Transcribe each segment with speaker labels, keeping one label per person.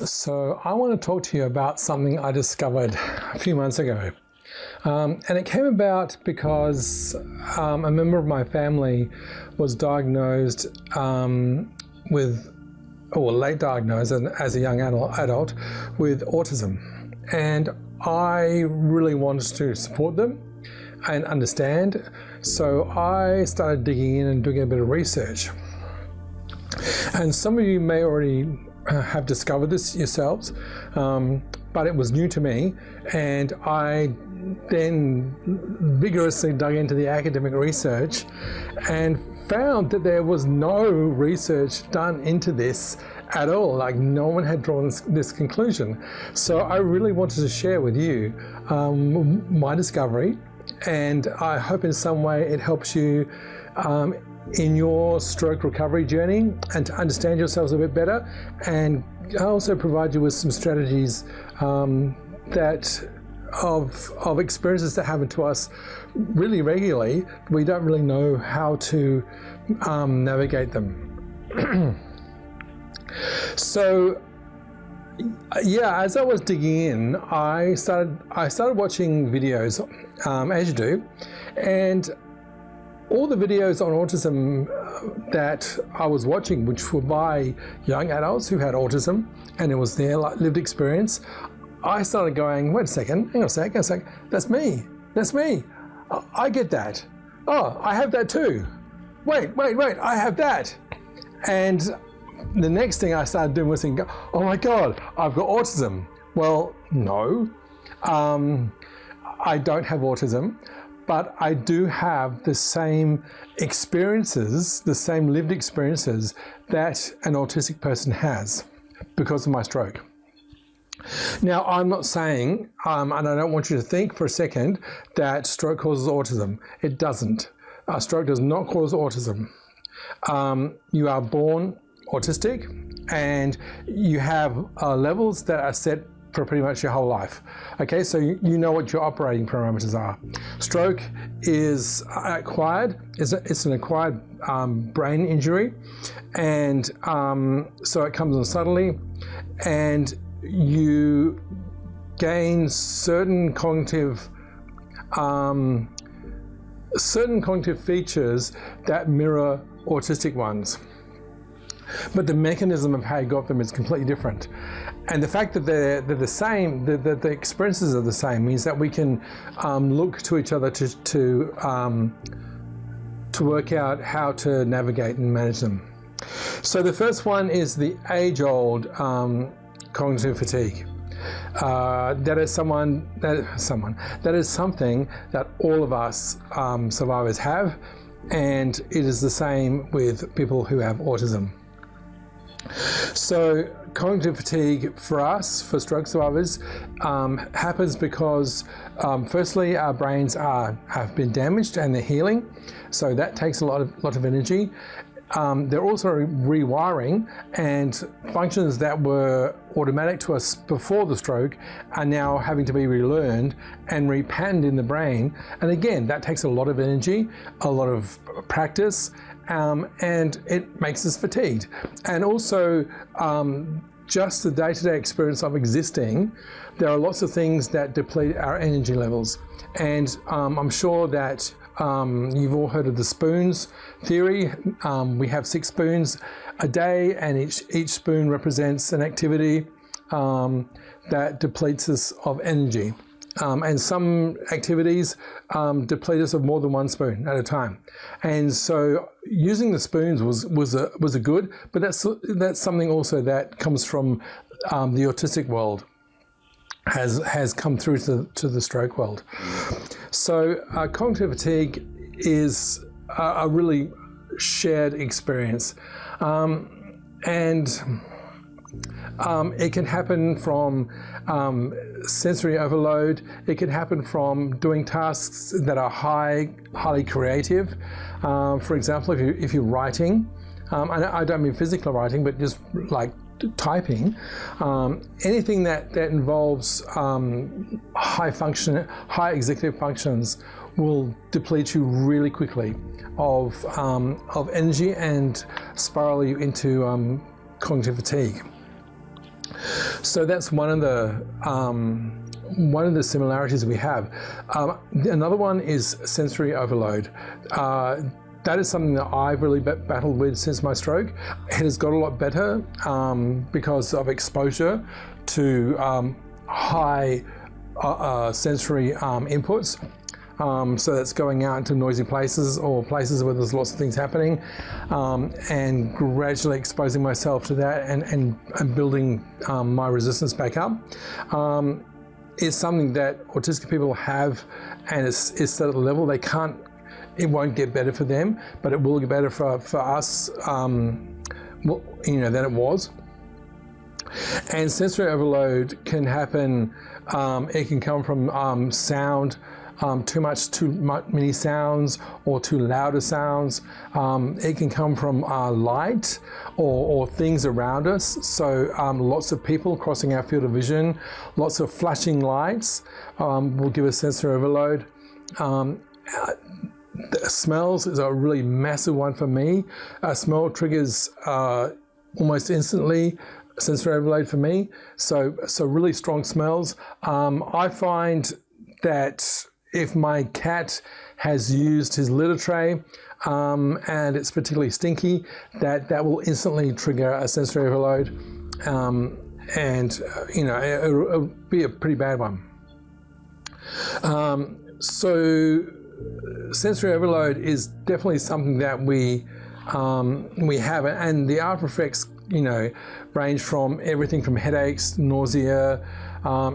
Speaker 1: So I want to talk to you about something I discovered a few months ago. And it came about because a member of my family was diagnosed late diagnosed as a young adult with autism. And I really wanted to support them and understand. So I started digging in and doing a bit of research. And some of you may already have discovered this yourselves, but it was new to me, and I then vigorously dug into the academic research and found that there was no research done into this at all. Like, no one had drawn this conclusion. So I really wanted to share with you my discovery, and I hope in some way it helps you in your stroke recovery journey and to understand yourselves a bit better, and also provide you with some strategies of experiences that happen to us really regularly. We don't really know how to navigate them. So yeah, as I was digging in, I started watching videos, as you do, and all the videos on autism that I was watching, which were by young adults who had autism, and it was their lived experience, I started going, wait a second, hang on a sec, that's me, I get that. Oh, I have that too. Wait, I have that. And the next thing I started doing was thinking, oh my God, I've got autism. Well, no, I don't have autism, but I do have the same experiences, the same lived experiences that an autistic person has because of my stroke. Now, I'm not saying, and I don't want you to think for a second, that stroke causes autism. It doesn't. Stroke does not cause autism. You are born autistic, and you have levels that are set for pretty much your whole life. Okay, so you know what your operating parameters are. Stroke is acquired. It's an acquired brain injury, and so it comes on subtly, and you gain certain cognitive features that mirror autistic ones. But the mechanism of how you got them is completely different. And the fact that they're the same, the experiences are the same, means that we can look to each other to work out how to navigate and manage them. So the first one is the age-old cognitive fatigue. That is something that all of us survivors have, and it is the same with people who have autism. So cognitive fatigue for us, for stroke survivors, happens because firstly, our brains have been damaged and they're healing, so that takes a lot of energy. They're also rewiring, and functions that were automatic to us before the stroke are now having to be relearned and repatterned in the brain. And again, that takes a lot of energy, a lot of practice, and it makes us fatigued. And also, just the day-to-day experience of existing, there are lots of things that deplete our energy levels. And I'm sure that you've all heard of the spoons theory. We have 6 spoons a day, and each spoon represents an activity that depletes us of energy. And some activities deplete us of more than 1 spoon at a time. And so using the spoons was a good, but that's something also that comes from the autistic world, has come through to the stroke world. So cognitive fatigue is a really shared experience, and it can happen from sensory overload. It can happen from doing tasks that are highly creative. For example, if you're writing, and I don't mean physical writing, but just like typing, anything that involves high executive functions will deplete you really quickly of energy and spiral you into cognitive fatigue. So that's one of the similarities we have. Another one is sensory overload. That is something that I've really battled with since my stroke. It has got a lot better because of exposure to high sensory inputs. So that's going out into noisy places or places where there's lots of things happening, and gradually exposing myself to that and building my resistance back up. Is something that autistic people have, and it's at a level they can't. It won't get better for them, but it will get better for us, than it was. And sensory overload can happen. It can come from sound, too many sounds or too louder sounds. It can come from light or things around us. So lots of people crossing our field of vision, lots of flashing lights will give us sensory overload. Smells is a really massive one for me. Smell triggers almost instantly sensory overload for me. So really strong smells. I find that if my cat has used his litter tray and it's particularly stinky, that will instantly trigger a sensory overload, and it'll be a pretty bad one. So sensory overload is definitely something that we have, and the after effects, range from everything from headaches, nausea,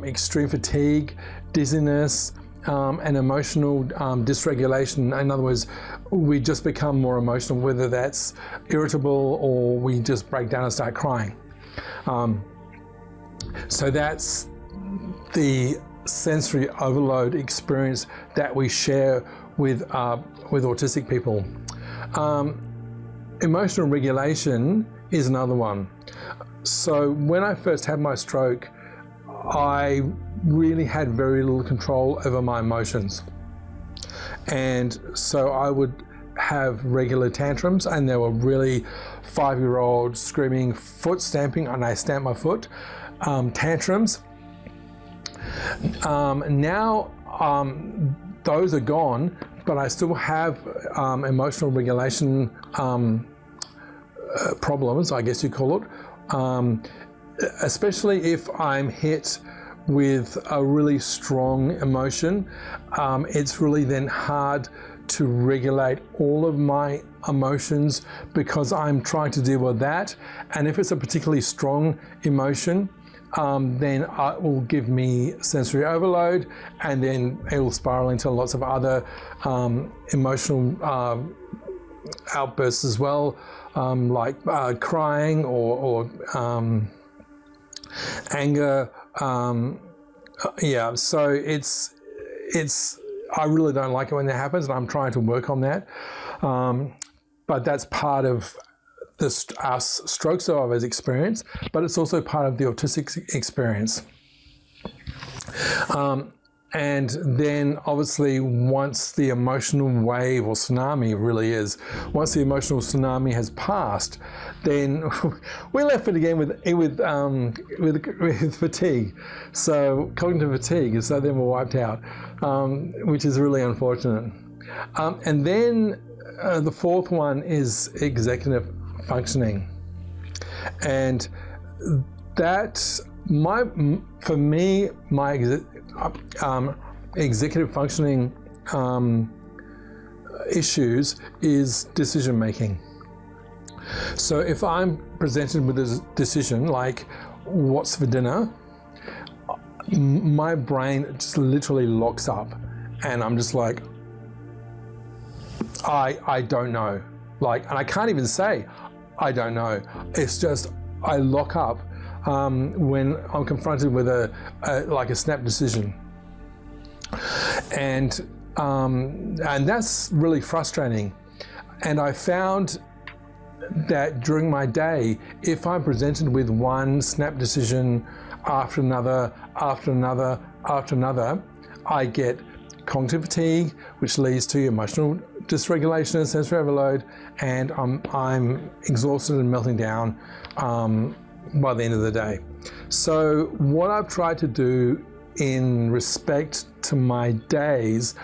Speaker 1: extreme fatigue, dizziness, and emotional dysregulation. In other words, we just become more emotional, whether that's irritable or we just break down and start crying. So that's the sensory overload experience that we share with autistic people. Emotional regulation is another one. So when I first had my stroke, I really had very little control over my emotions. And so I would have regular tantrums, and they were really 5-year-old screaming, foot stamping, and I stamped my foot, tantrums. Now those are gone, but I still have emotional regulation problems, I guess you call it, especially if I'm hit with a really strong emotion. It's really then hard to regulate all of my emotions because I'm trying to deal with that. And if it's a particularly strong emotion, then it will give me sensory overload, and then it will spiral into lots of other emotional outbursts as well, like crying or anger. So it's I really don't like it when that happens, and I'm trying to work on that. But that's part of us stroke survivors' experience, but it's also part of the autistic experience. And then obviously once the emotional wave or tsunami really is, once the emotional tsunami has passed, then we're left again with fatigue. So cognitive fatigue, so then we're wiped out, which is really unfortunate. And then the fourth one is executive functioning. And that, for me, my executive functioning issues is decision making. So if I'm presented with a decision like what's for dinner, my brain just literally locks up, and I'm just like, I don't know. And I can't even say I don't know. It's just I lock up when I'm confronted with a snap decision, and that's really frustrating. And I found that during my day, if I'm presented with one snap decision after another, I get cognitive fatigue, which leads to emotional dysregulation and sensory overload, and I'm exhausted and melting down by the end of the day. So what I've tried to do in respect to my days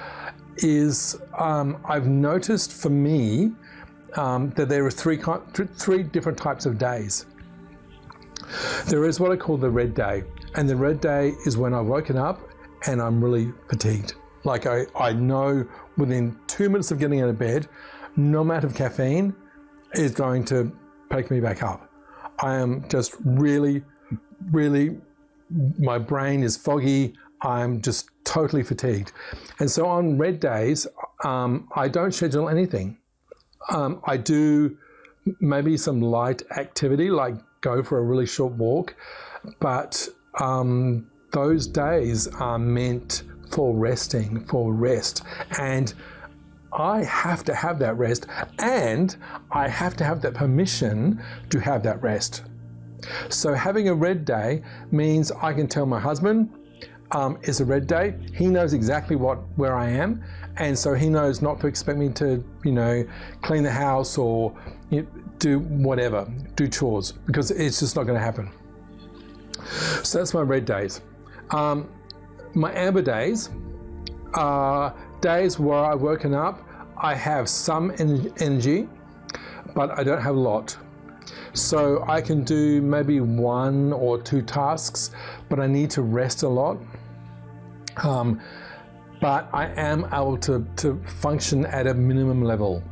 Speaker 1: is I've noticed for me that there are three different types of days. There is what I call the red day, and the red day is when I've woken up and I'm really fatigued. Like I know within 2 minutes of getting out of bed, no amount of caffeine is going to pick me back up. I am just really, my brain is foggy. I'm just totally fatigued. And so on red days, I don't schedule anything. I do maybe some light activity, like go for a really short walk, but those days are meant for resting, for rest. And I have to have that rest, and I have to have that permission to have that rest. So having a red day means I can tell my husband, it's a red day. He knows exactly where I am, and so he knows not to expect me to, clean the house or do whatever, do chores, because it's just not going to happen. So that's my red days. My amber days are days where I've woken up, I have some energy, but I don't have a lot. So I can do maybe 1 or 2 tasks, but I need to rest a lot. But I am able to function at a minimum level.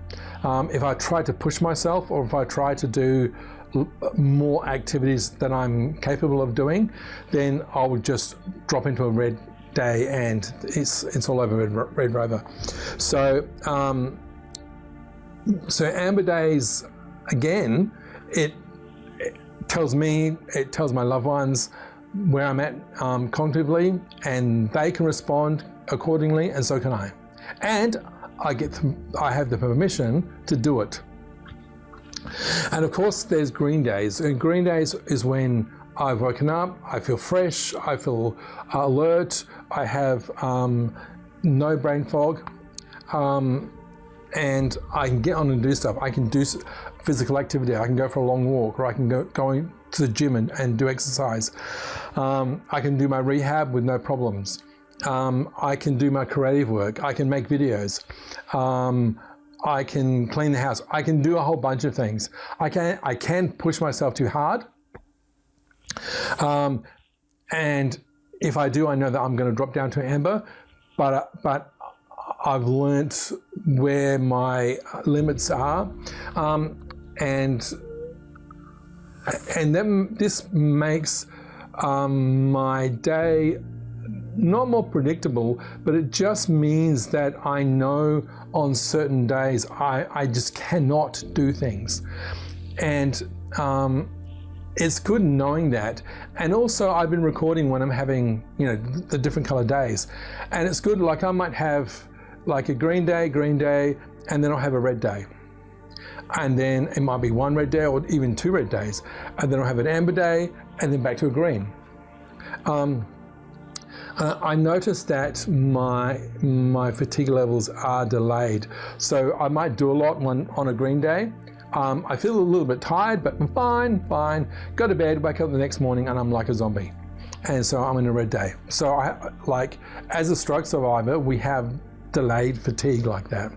Speaker 1: If I try to push myself, or if I try to do more activities than I'm capable of doing, then I would just drop into a red day and it's all over Red Rover. So amber days, again, it tells me, it tells my loved ones where I'm at cognitively, and they can respond accordingly, and so can I. And I have the permission to do it. And of course, there's green days. And green days is when I've woken up, I feel fresh, I feel alert, I have no brain fog, and I can get on and do stuff. I can do physical activity. I can go for a long walk, or I can go to the gym and do exercise. I can do my rehab with no problems. I can do my creative work. I can make videos. I can clean the house. I can do a whole bunch of things. I can push myself too hard. And if I do, I know that I'm going to drop down to amber, but I've learnt where my limits are. And then this makes my day not more predictable, but it just means that I know on certain days I just cannot do things. And it's good knowing that. And also I've been recording when I'm having, the different color days. And it's good, like I might have like a green day, and then I'll have a red day. And then it might be 1 red day or even 2 red days. And then I'll have an amber day and then back to a green. I noticed that my fatigue levels are delayed. So I might do a lot on a green day. I feel a little bit tired, but I'm fine. Go to bed, wake up the next morning, and I'm like a zombie. And so I'm in a red day. So as a stroke survivor, we have delayed fatigue like that.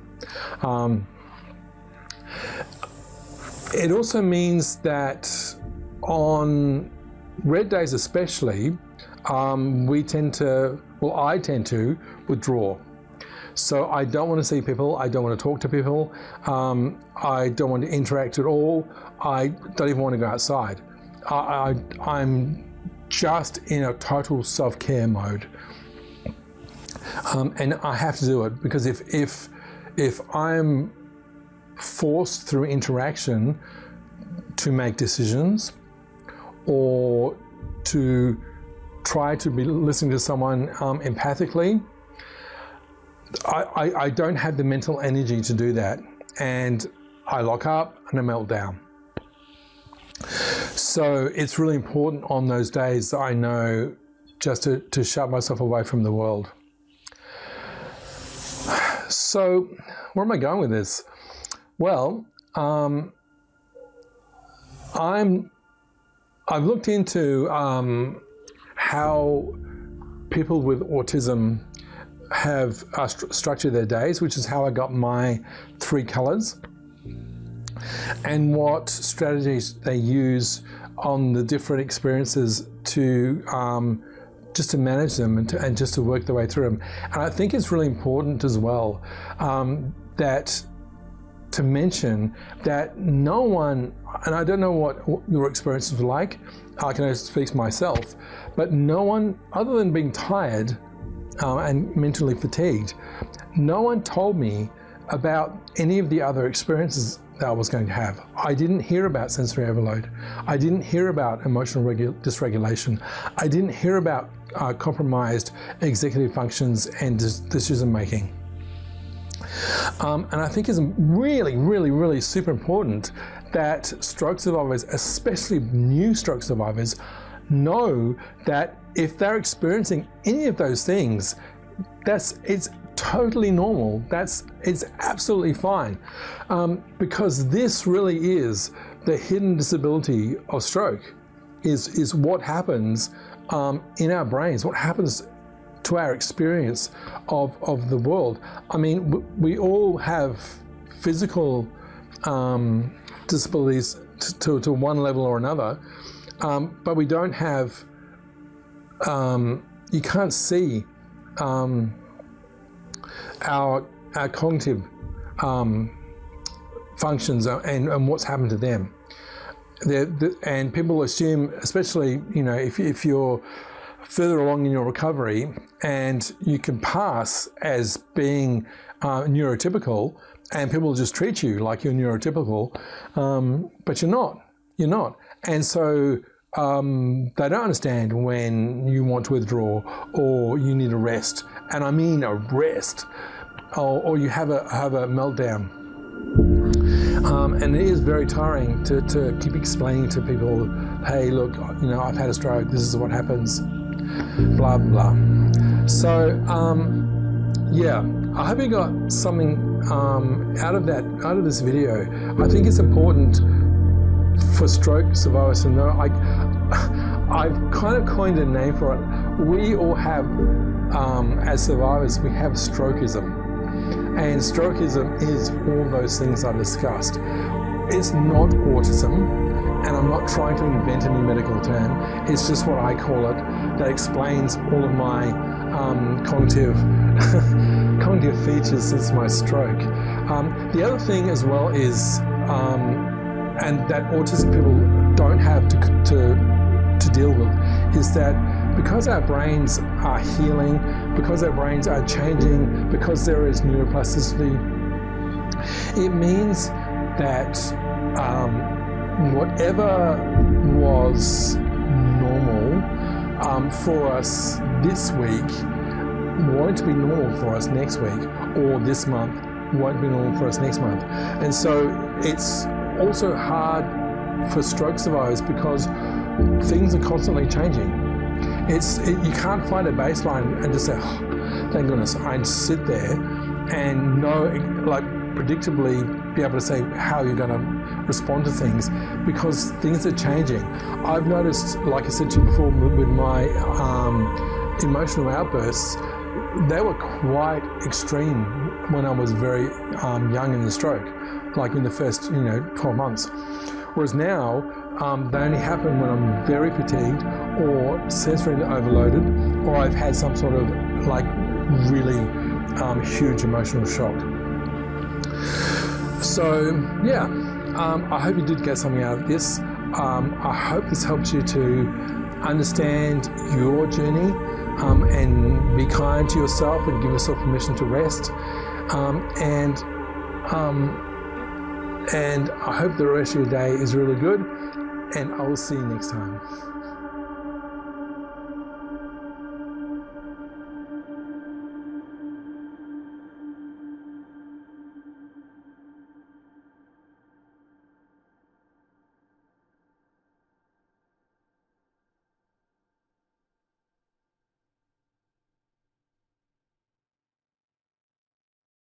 Speaker 1: It also means that on red days especially, I tend to withdraw. So I don't want to see people, I don't want to talk to people, I don't want to interact at all, I don't even want to go outside. I'm just in a total self-care mode. And I have to do it, because if I'm forced through interaction to make decisions, or to try to be listening to someone empathically, I don't have the mental energy to do that, and I lock up and I melt down. So it's really important on those days that I know just to shut myself away from the world. So where am I going with this? Well, I'm I've looked into how people with autism have structured their days, which is how I got my 3 colors, and what strategies they use on the different experiences to just to manage them and just to work their way through them. And I think it's really important as well that to mention that no one, and I don't know what your experiences were like, I can only speak for myself, but no one, other than being tired and mentally fatigued, no one told me about any of the other experiences that I was going to have. I didn't hear about sensory overload. I didn't hear about emotional dysregulation. I didn't hear about compromised executive functions and decision making. And I think it's really, really, really super important that stroke survivors, especially new stroke survivors, know that if they're experiencing any of those things, it's totally normal. It's absolutely fine, because this really is the hidden disability of stroke. Is what happens in our brains, what happens to our experience of the world. I mean, we all have physical disabilities to one level or another, but we don't have, you can't see our cognitive functions and what's happened to them. And people assume, especially, you know, if you're further along in your recovery and you can pass as being neurotypical, and people just treat you like you're neurotypical, but you're not. And so they don't understand when you want to withdraw or you need a rest, and I mean a rest, or you have a meltdown. And it is very tiring to keep explaining to people, hey, look, you know, I've had a stroke, this is what happens, blah, blah. So, yeah, I hope you got something out of this video. I think it's important for stroke survivors to know. I've kind of coined a name for it. We all have, as survivors, we have strokeism. And strokeism is all those things I discussed. It's not autism, and I'm not trying to invent a new medical term. It's just what I call it, that explains all of my cognitive features since my stroke. The other thing as well is, and that autistic people don't have to deal with, is that because our brains are healing, because our brains are changing, because there is neuroplasticity, it means that whatever was normal for us this week won't be normal for us next week, or this month won't be normal for us next month. And so it's also hard for stroke survivors because things are constantly changing. You can't find a baseline and just say, oh, thank goodness, I sit there and know, like, predictably be able to say how you're going to respond to things, because things are changing. I've noticed, like I said to you before, with my emotional outbursts, they were quite extreme when I was very young in the stroke, like in the first 12 months. Whereas now, they only happen when I'm very fatigued or sensory overloaded, or I've had some sort of like really huge emotional shock. So yeah, I hope you did get something out of this. I hope this helps you to understand your journey and be kind to yourself and give yourself permission to rest. And I hope the rest of your day is really good, and I will see you next time.